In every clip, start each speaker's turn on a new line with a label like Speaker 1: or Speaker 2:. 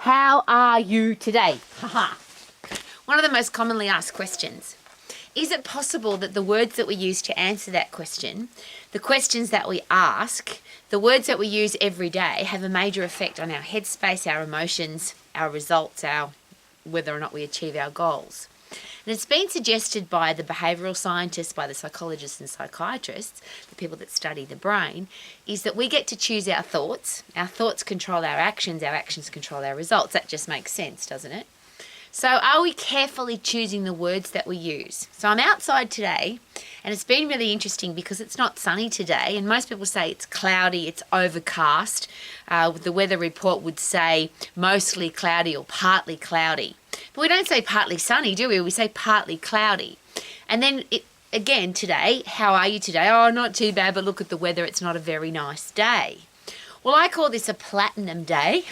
Speaker 1: How are you today? Haha. One of the most commonly asked questions. Is it possible that the words that we use to answer that question, the questions that we ask, the words that we use every day have a major effect on our headspace, our emotions, our results, whether or not we achieve our goals? And it's been suggested by the behavioural scientists, by the psychologists and psychiatrists, the people that study the brain, is that we get to choose our thoughts control our actions control our results. That just makes sense, doesn't it? So are we carefully choosing the words that we use? So I'm outside today, and it's been really interesting because it's not sunny today, and most people say it's cloudy, it's overcast. The weather report would say mostly cloudy or partly cloudy. But we don't say partly sunny, do we? We say partly cloudy. And then again today, how are you today? Oh, not too bad, but look at the weather, it's not a very nice day. Well, I call this a platinum day.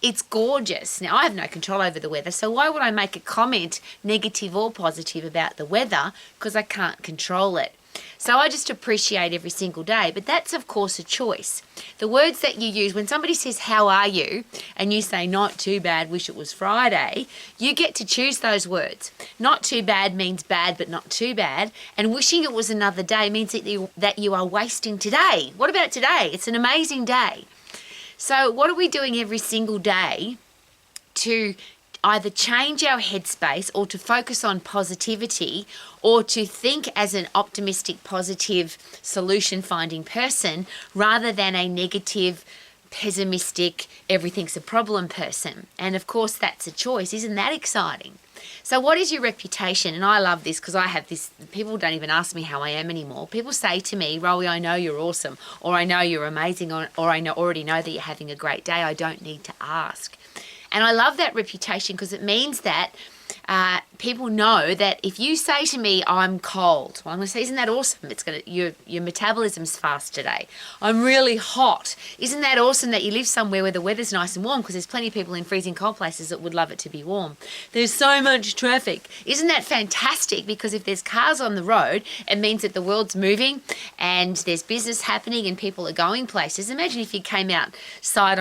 Speaker 1: It's gorgeous. Now, I have no control over the weather, so why would I make a comment, negative or positive, about the weather? Because I can't control it. So I just appreciate every single day. But that's, of course, a choice. The words that you use, when somebody says, how are you? And you say, not too bad, wish it was Friday, you get to choose those words. Not too bad means bad, but not too bad. And wishing it was another day means that you are wasting today. What about today? It's an amazing day. So what are we doing every single day to either change our headspace or to focus on positivity or to think as an optimistic, positive, solution-finding person rather than a negative, pessimistic, everything's a problem person? And of course, that's a choice. Isn't that exciting? So what is your reputation? And I love this because I have this, people don't even ask me how I am anymore. People say to me, Rowie, I know you're awesome, or I know you're amazing, or I already know that you're having a great day. I don't need to ask. And I love that reputation because it means that people know that if you say to me, I'm cold, well, I'm going to say, isn't that awesome? It's going to, your metabolism's fast today. I'm really hot. Isn't that awesome that you live somewhere where the weather's nice and warm? Because there's plenty of people in freezing cold places that would love it to be warm. There's so much traffic. Isn't that fantastic? Because if there's cars on the road, it means that the world's moving and there's business happening and people are going places. Imagine if you came outside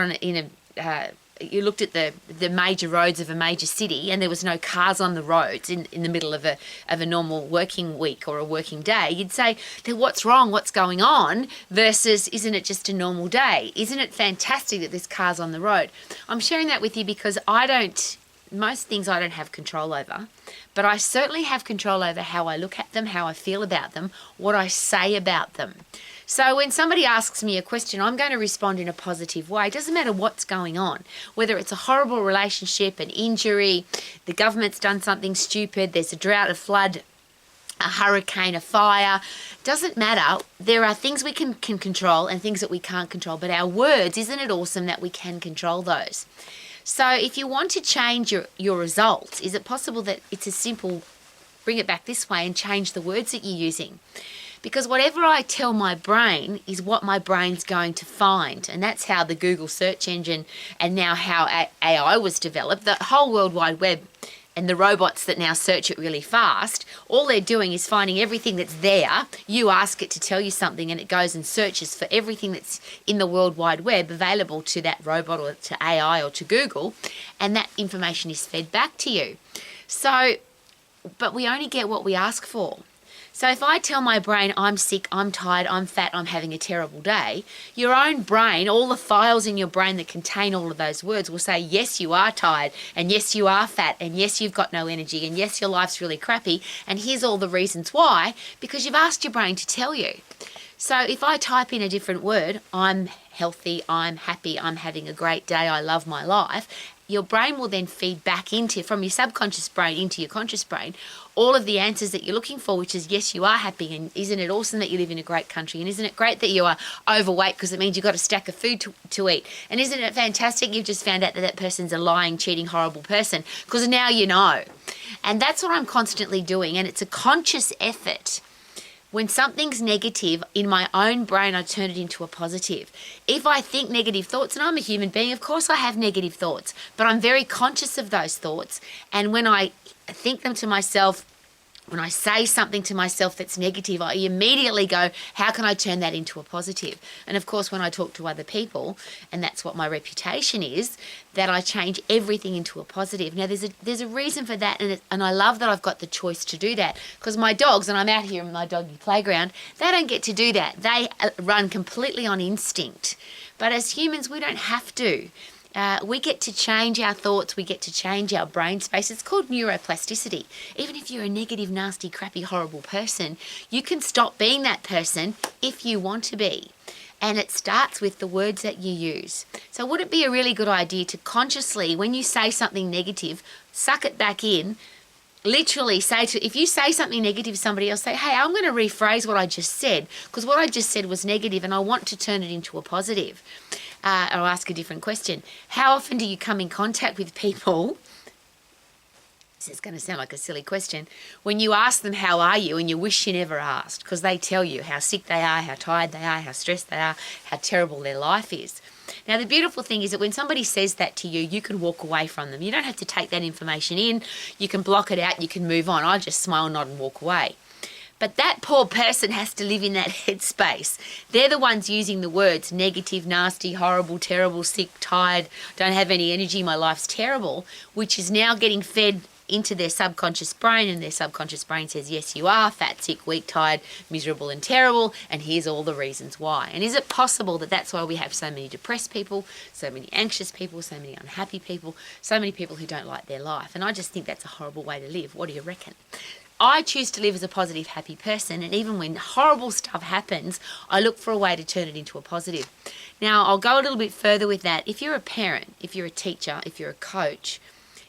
Speaker 1: you looked at the major roads of a major city and there was no cars on the roads in the middle of a normal working week or a working day. You'd say, what's wrong? What's going on? Versus, isn't it just a normal day? Isn't it fantastic that there's cars on the road? I'm sharing that with you because most things I don't have control over, but I certainly have control over how I look at them, how I feel about them, what I say about them. So when somebody asks me a question, I'm going to respond in a positive way. It doesn't matter what's going on, whether it's a horrible relationship, an injury, the government's done something stupid, there's a drought, a flood, a hurricane, a fire. Doesn't matter. There are things we can control and things that we can't control. But our words, isn't it awesome that we can control those? So if you want to change your results, is it possible that it's as simple, bring it back this way and change the words that you're using? Because whatever I tell my brain is what my brain's going to find. And that's how the Google search engine and now how AI was developed. The whole World Wide Web and the robots that now search it really fast, all they're doing is finding everything that's there. You ask it to tell you something and it goes and searches for everything that's in the World Wide Web available to that robot or to AI or to Google. And that information is fed back to you. So, but we only get what we ask for. So if I tell my brain, I'm sick, I'm tired, I'm fat, I'm having a terrible day, your own brain, all the files in your brain that contain all of those words will say, yes, you are tired, and yes, you are fat, and yes, you've got no energy, and yes, your life's really crappy, and here's all the reasons why, because you've asked your brain to tell you. So if I type in a different word, I'm healthy, I'm happy, I'm having a great day, I love my life, your brain will then feed back from your subconscious brain into your conscious brain all of the answers that you're looking for, which is, yes, you are happy, and isn't it awesome that you live in a great country, and isn't it great that you are overweight because it means you've got a stack of food to eat, and isn't it fantastic you've just found out that person's a lying, cheating, horrible person, because now you know. And that's what I'm constantly doing, and it's a conscious effort. When something's negative in my own brain, I turn it into a positive. If I think negative thoughts, and I'm a human being, of course I have negative thoughts, but I'm very conscious of those thoughts. And when I think them to myself, When I say something to myself that's negative, I immediately go, how can I turn that into a positive? And of course, when I talk to other people, and that's what my reputation is, that I change everything into a positive. Now, there's a reason for that, and I love that I've got the choice to do that, because my dogs, and I'm out here in my doggy playground, they don't get to do that. They run completely on instinct. But as humans, we don't have to. We get to change our thoughts, we get to change our brain space. It's called neuroplasticity. Even if you're a negative, nasty, crappy, horrible person, you can stop being that person if you want to be. And it starts with the words that you use. So would it be a really good idea to consciously, when you say something negative, suck it back in, literally if you say something negative to somebody else, say, hey, I'm going to rephrase what I just said, because what I just said was negative and I want to turn it into a positive. Or ask a different question. How often do you come in contact with people? This is going to sound like a silly question. When you ask them, how are you? And you wish you never asked, because they tell you how sick they are, how tired they are, how stressed they are, how terrible their life is. Now, the beautiful thing is that when somebody says that to you, you can walk away from them. You don't have to take that information in. You can block it out. You can move on. I just smile, nod, and walk away. But that poor person has to live in that headspace. They're the ones using the words negative, nasty, horrible, terrible, sick, tired, don't have any energy, my life's terrible, which is now getting fed into their subconscious brain, and their subconscious brain says, yes, you are fat, sick, weak, tired, miserable and terrible, and here's all the reasons why. And is it possible that that's why we have so many depressed people, so many anxious people, so many unhappy people, so many people who don't like their life? And I just think that's a horrible way to live. What do you reckon? I choose to live as a positive, happy person, and even when horrible stuff happens, I look for a way to turn it into a positive. Now, I'll go a little bit further with that. If you're a parent, if you're a teacher, if you're a coach,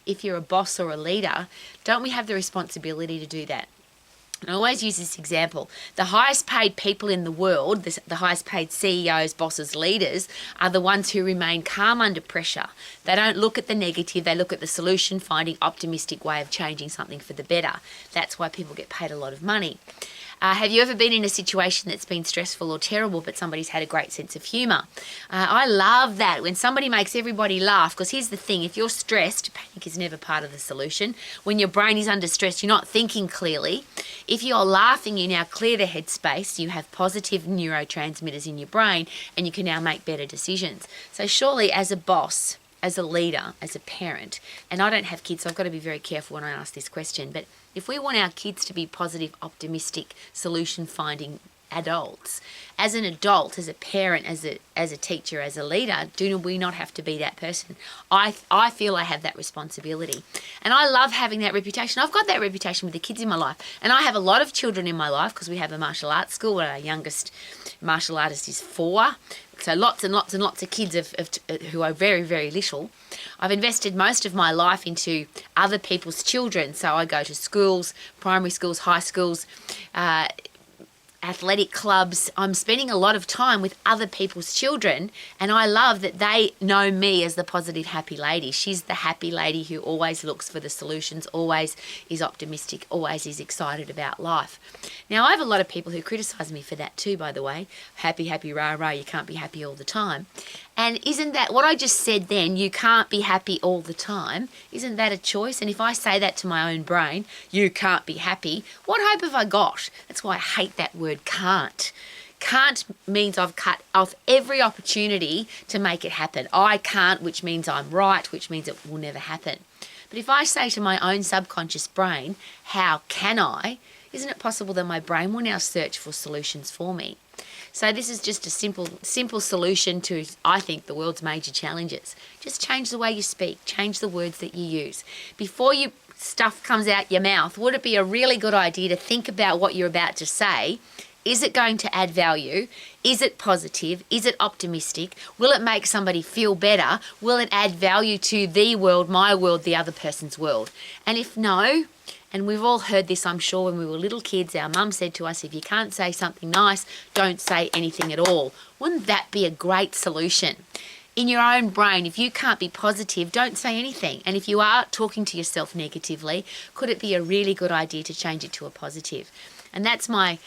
Speaker 1: if you're a boss or a leader, don't we have the responsibility to do that? And I always use this example. The highest paid people in the world, the highest paid CEOs, bosses, leaders, are the ones who remain calm under pressure. They don't look at the negative, they look at the solution, finding optimistic way of changing something for the better. That's why people get paid a lot of money. Have you ever been in a situation that's been stressful or terrible, but somebody's had a great sense of humour? I love that, when somebody makes everybody laugh, because here's the thing, if you're stressed, panic is never part of the solution. When your brain is under stress, you're not thinking clearly. If you're laughing, you now clear the headspace, you have positive neurotransmitters in your brain, and you can now make better decisions. So surely as a boss, as a leader, as a parent, and I don't have kids, so I've got to be very careful when I ask this question, but if we want our kids to be positive, optimistic, solution-finding adults, as an adult, as a parent, as a teacher, as a leader, do we not have to be that person? I feel I have that responsibility. And I love having that reputation. I've got that reputation with the kids in my life. And I have a lot of children in my life because we have a martial arts school where our youngest martial artist is 4. So lots and lots and lots of kids who are very, very little. I've invested most of my life into other people's children. So I go to schools, primary schools, high schools, athletic clubs. I'm spending a lot of time with other people's children, and I love that they know me as the positive, happy lady. She's the happy lady who always looks for the solutions, always is optimistic, always is excited about life. Now, I have a lot of people who criticise me for that too, by the way. Happy, happy, rah, rah, you can't be happy all the time. And isn't that what I just said then, you can't be happy all the time? Isn't that a choice? And if I say that to my own brain, you can't be happy, what hope have I got? That's why I hate that word can't. Can't means I've cut off every opportunity to make it happen. I can't, which means I'm right, which means it will never happen. But if I say to my own subconscious brain, how can I? Isn't it possible that my brain will now search for solutions for me? So this is just a simple solution to, I think, the world's major challenges. Just change the way you speak, change the words that you use. Before stuff comes out your mouth, would it be a really good idea to think about what you're about to say? Is it going to add value? Is it positive? Is it optimistic? Will it make somebody feel better? Will it add value to the world, my world, the other person's world? And if no, and we've all heard this, I'm sure, when we were little kids, our mum said to us, if you can't say something nice, don't say anything at all. Wouldn't that be a great solution? In your own brain, if you can't be positive, don't say anything. And if you are talking to yourself negatively, could it be a really good idea to change it to a positive? And that's my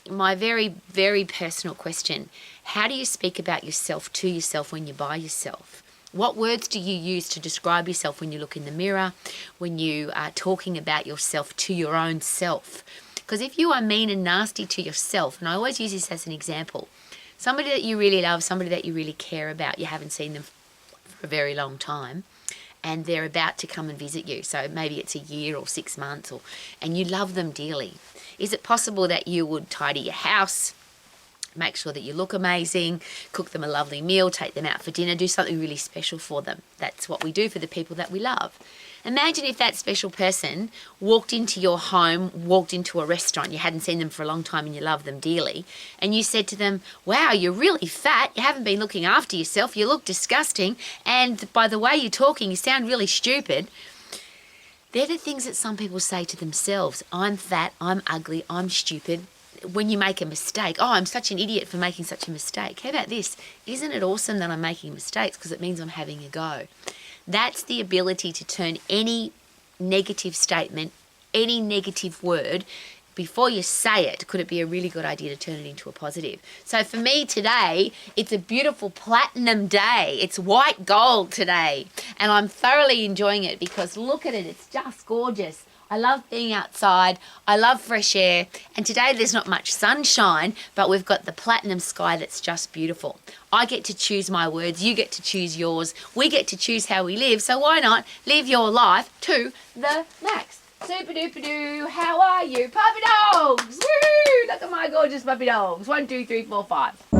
Speaker 1: very, very personal question. How do you speak about yourself to yourself when you're by yourself? What words do you use to describe yourself when you look in the mirror, when you are talking about yourself to your own self? Because if you are mean and nasty to yourself, and I always use this as an example, somebody that you really love, somebody that you really care about, you haven't seen them for a very long time, and they're about to come and visit you. So maybe it's a year or 6 months, and you love them dearly. Is it possible that you would tidy your house, make sure that you look amazing, cook them a lovely meal, take them out for dinner, do something really special for them? That's what we do for the people that we love. Imagine if that special person walked into your home, walked into a restaurant, you hadn't seen them for a long time and you love them dearly, and you said to them, wow, you're really fat, you haven't been looking after yourself, you look disgusting, and by the way you're talking, you sound really stupid. They're the things that some people say to themselves. I'm fat, I'm ugly, I'm stupid. When you make a mistake, oh, I'm such an idiot for making such a mistake. How about this? Isn't it awesome that I'm making mistakes because it means I'm having a go? That's the ability to turn any negative statement, any negative word, before you say it, could it be a really good idea to turn it into a positive? So for me today, it's a beautiful platinum day. It's white gold today. And I'm thoroughly enjoying it because look at it, it's just gorgeous. I love being outside. I love fresh air. And today there's not much sunshine, but we've got the platinum sky that's just beautiful. I get to choose my words. You get to choose yours. We get to choose how we live. So why not live your life to the max? Super duper doo. How are you? Puppy dogs. Woo! Look at my gorgeous puppy dogs. 1, 2, 3, 4, 5.